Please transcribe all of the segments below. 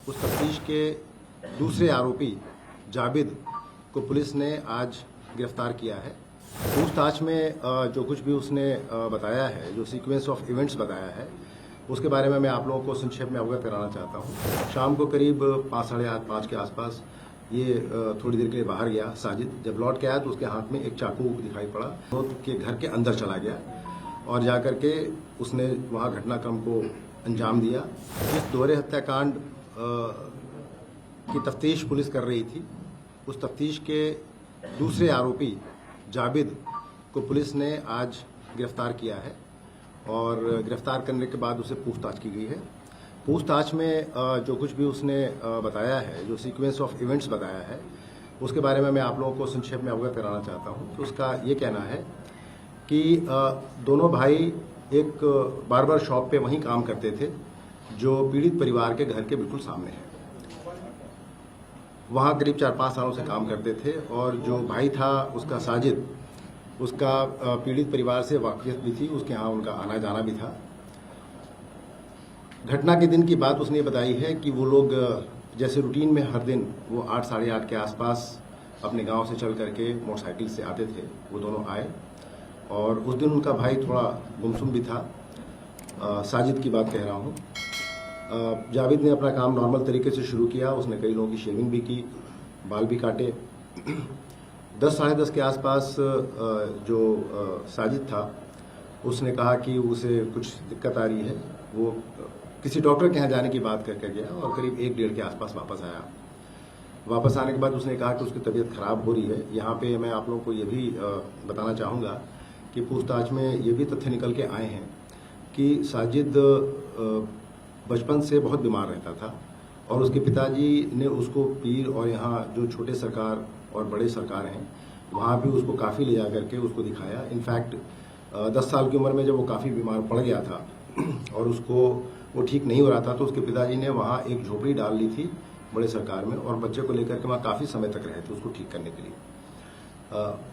उस तफ्तीश के दूसरे आरोपी जाबिद को पुलिस ने आज गिरफ्तार किया है। पूछताछ में जो कुछ भी उसने बताया है, जो सीक्वेंस ऑफ इवेंट्स बताया है, उसके बारे में मैं आप लोगों को संक्षेप में अवगत कराना चाहता हूँ। शाम को करीब 5-5:30 के आसपास ये थोड़ी देर के लिए बाहर गया साजिद। जब लौट के आया तो उसके हाथ में एक चाकू दिखाई पड़ा। विनोद के घर के अंदर चला गया और जाकर के उसने वहाँ घटनाक्रम को अंजाम दिया। जिस दोहरे हत्याकांड की तफ्तीश पुलिस कर रही थी, उस तफ्तीश के दूसरे आरोपी जाबिद को पुलिस ने आज गिरफ्तार किया है और गिरफ्तार करने के बाद उसे पूछताछ की गई है। पूछताछ में जो कुछ भी उसने बताया है, जो सीक्वेंस ऑफ इवेंट्स बताया है, उसके बारे में मैं आप लोगों को संक्षेप में अवगत कराना चाहता हूं। तो उसका ये कहना है कि दोनों भाई एक बार्बर शॉप पे वहीं काम करते थे जो पीड़ित परिवार के घर के बिल्कुल सामने है। वहाँ करीब 4-5 सालों से काम करते थे और जो भाई था उसका साजिद, उसका पीड़ित परिवार से वाकिफियत भी थी, उसके यहाँ उनका आना जाना भी था। घटना के दिन की बात उसने बताई है कि वो लोग जैसे रूटीन में हर दिन वो 8-8:30 के आसपास अपने गांव से चल करके मोटरसाइकिल से आते थे। वो दोनों आए और उस दिन उनका भाई थोड़ा गुमसुम भी था। साजिद की बात कह रहा हूँ। जावेद ने अपना काम नॉर्मल तरीके से शुरू किया। उसने कई लोगों की शेविंग भी की, बाल भी काटे। 10-10:30 के आसपास जो साजिद था उसने कहा कि उसे कुछ दिक्कत आ रही है। वो किसी डॉक्टर के यहाँ जाने की बात करके गया और करीब 1-1:30 के आसपास वापस आया। वापस आने के बाद उसने कहा कि उसकी तबीयत खराब हो रही है। यहाँ पे मैं आप लोगों को ये भी बताना चाहूँगा कि पूछताछ में ये भी तथ्य निकल के आए हैं कि साजिद बचपन से बहुत बीमार रहता था और उसके पिताजी ने उसको पीर और यहाँ जो छोटे सरकार और बड़े सरकार हैं वहाँ भी उसको काफ़ी ले जा करके उसको दिखाया। इनफैक्ट 10 साल की उम्र में जब वो काफ़ी बीमार पड़ गया था और उसको वो ठीक नहीं हो रहा था तो उसके पिताजी ने वहाँ एक झोपड़ी डाल ली थी बड़े सरकार में और बच्चे को लेकर के वहाँ काफ़ी समय तक रहे थे उसको ठीक करने के लिए।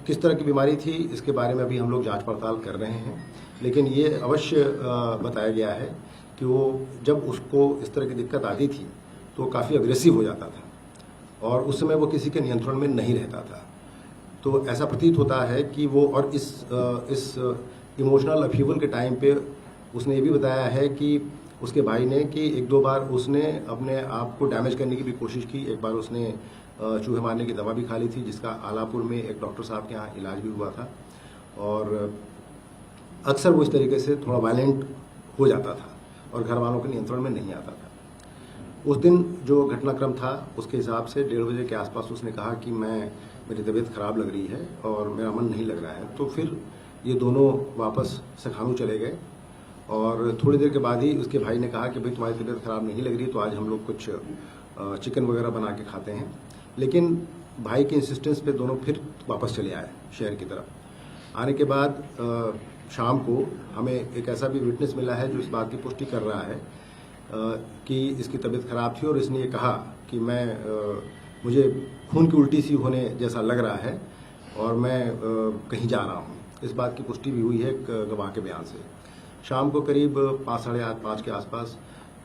किस तरह की बीमारी थी इसके बारे में अभी हम लोग जांच पड़ताल कर रहे हैं, लेकिन ये अवश्य बताया गया है कि वो जब उसको इस तरह की दिक्कत आती थी तो काफ़ी अग्रेसिव हो जाता था और उस समय वो किसी के नियंत्रण में नहीं रहता था। तो ऐसा प्रतीत होता है कि वो और इस इमोशनल अपहीवल के टाइम पे उसने ये भी बताया है कि उसके भाई ने कि 1-2 बार उसने अपने आप को डैमेज करने की भी कोशिश की। एक बार उसने चूहे मारने की दवा भी खा ली थी जिसका आलापुर में एक डॉक्टर साहब के यहाँ इलाज भी हुआ था और अक्सर वो इस तरीके से थोड़ा वायलेंट हो जाता था और घर वालों के नियंत्रण में नहीं आता था। उस दिन जो घटनाक्रम था उसके हिसाब से 1:30 बजे के आसपास उसने कहा कि मेरी तबीयत खराब लग रही है और मेरा मन नहीं लग रहा है। तो फिर ये दोनों वापस सखानू चले गए और थोड़ी देर के बाद ही उसके भाई ने कहा कि भाई तुम्हारी तबीयत खराब नहीं लग रही तो आज हम लोग कुछ चिकन वगैरह बना के खाते हैं। लेकिन भाई के इंसिस्टेंस पे दोनों फिर वापस चले आए शहर की तरफ। आने के बाद शाम को हमें एक ऐसा भी विटनेस मिला है जो इस बात की पुष्टि कर रहा है कि इसकी तबीयत खराब थी और इसने ये कहा कि मुझे खून की उल्टी सी होने जैसा लग रहा है और मैं कहीं जा रहा हूँ। इस बात की पुष्टि भी हुई है गवाह के बयान से। शाम को करीब 5-5:30 के आसपास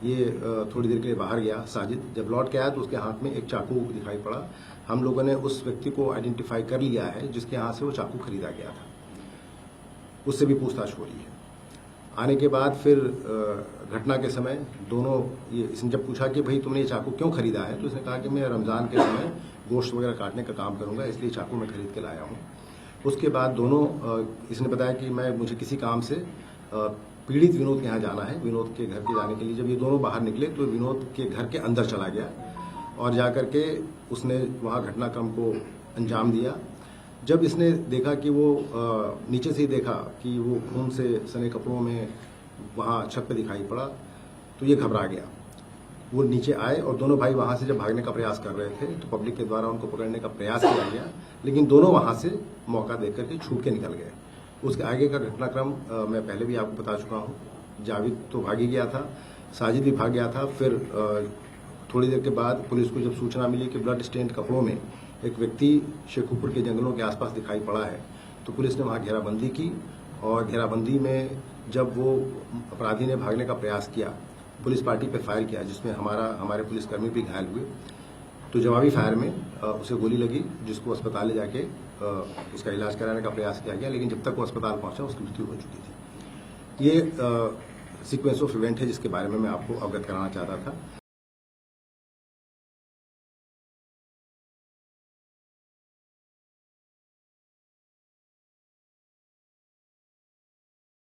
ये थोड़ी देर के लिए बाहर गया साजिद। जब लौट के आया तो उसके हाथ में एक चाकू दिखाई पड़ा। हम लोगों ने उस व्यक्ति को आइडेंटिफाई कर लिया है जिसके यहाँ से वो चाकू खरीदा गया था। उससे भी पूछताछ हो रही है। आने के बाद फिर घटना के समय दोनों इसने जब पूछा कि भाई तुमने ये चाकू क्यों खरीदा है तो इसने कहा कि मैं रमज़ान के समय गोश्त वगैरह काटने का काम करूँगा इसलिए चाकू मैं खरीद के लाया हूँ। उसके बाद दोनों इसने बताया कि मुझे किसी काम से पीड़ित विनोद के यहाँ जाना है, विनोद के घर के जाने के लिए। जब ये दोनों बाहर निकले तो विनोद के घर के अंदर चला गया और जाकर के उसने वहाँ घटनाक्रम को अंजाम दिया। जब इसने देखा कि वो नीचे से ही देखा कि वो खून से सने कपड़ों में वहाँ छत पे दिखाई पड़ा तो ये घबरा गया। वो नीचे आए और दोनों भाई वहाँ से जब भागने का प्रयास कर रहे थे तो पब्लिक के द्वारा उनको पकड़ने का प्रयास किया गया, लेकिन दोनों वहाँ से मौका देख करके छूट के निकल गए। उसके आगे का घटनाक्रम मैं पहले भी आपको बता चुका हूँ। जावेद तो भाग ही गया था, साजिद भी भाग गया था। फिर थोड़ी देर के बाद पुलिस को जब सूचना मिली कि ब्लड स्टेन्ड कपड़ों में एक व्यक्ति शेखुपुर के जंगलों के आसपास दिखाई पड़ा है तो पुलिस ने वहाँ घेराबंदी की और घेराबंदी में जब वो अपराधी ने भागने का प्रयास किया पुलिस पार्टी पर फायर किया, जिसमें हमारे पुलिसकर्मी भी घायल हुए। तो जवाबी फायर में उसे गोली लगी, जिसको अस्पताल ले जाके उसका इलाज कराने का प्रयास किया गया, लेकिन जब तक वो अस्पताल पहुंचा उसकी मृत्यु हो चुकी थी। ये सीक्वेंस ऑफ इवेंट है जिसके बारे में मैं आपको अवगत कराना चाहता था।